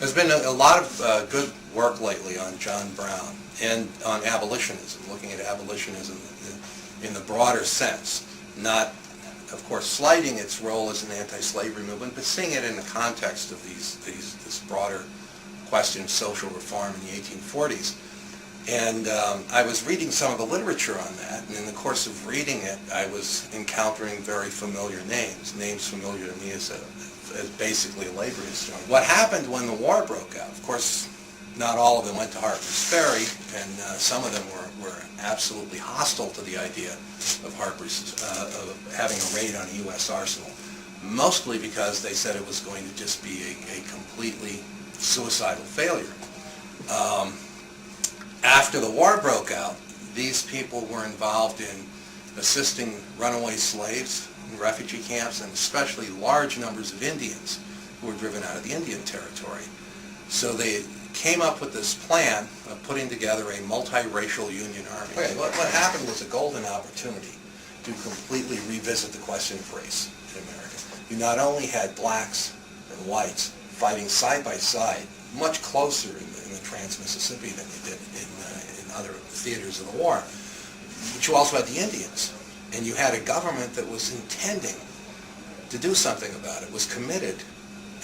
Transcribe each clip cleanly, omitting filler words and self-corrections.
There's been a lot of good work lately on John Brown and on abolitionism, looking at abolitionism in the broader sense, not, of course, slighting its role as an anti-slavery movement, but seeing it in the context of this broader question of social reform in the 1840s. And I was reading some of the literature on that, and in the course of reading it, I was encountering very familiar names familiar to me as basically a labor historian. What happened when the war broke out? Of course, not all of them went to Harper's Ferry, and some of them were absolutely hostile to the idea of of having a raid on a U.S. arsenal, mostly because they said it was going to just be a completely suicidal failure. After the war broke out, these people were involved in assisting runaway slaves in refugee camps, and especially large numbers of Indians who were driven out of the Indian Territory. So they came up with this plan of putting together a multiracial Union Army. Okay, what happened was a golden opportunity to completely revisit the question of race in America. You not only had blacks and whites fighting side by side, much closer in the Trans-Mississippi than you did in other theaters of the war, but you also had the Indians. And you had a government that was intending to do something about it, was committed,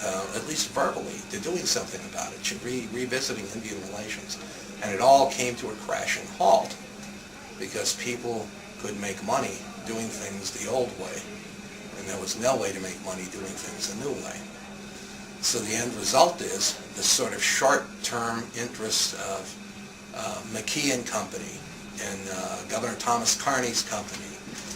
at least verbally, to doing something about it, revisiting Indian relations. And it all came to a crashing halt because people could make money doing things the old way, and there was no way to make money doing things the new way. So the end result is this sort of short-term interest of McKee and Company and Governor Thomas Kearny's company,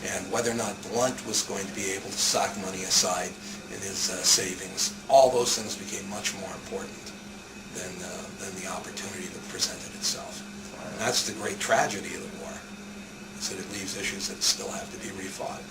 and whether or not Blunt was going to be able to sock money aside in his savings. All those things became much more important than the opportunity that presented itself. And that's the great tragedy of the war, is that it leaves issues that still have to be refought.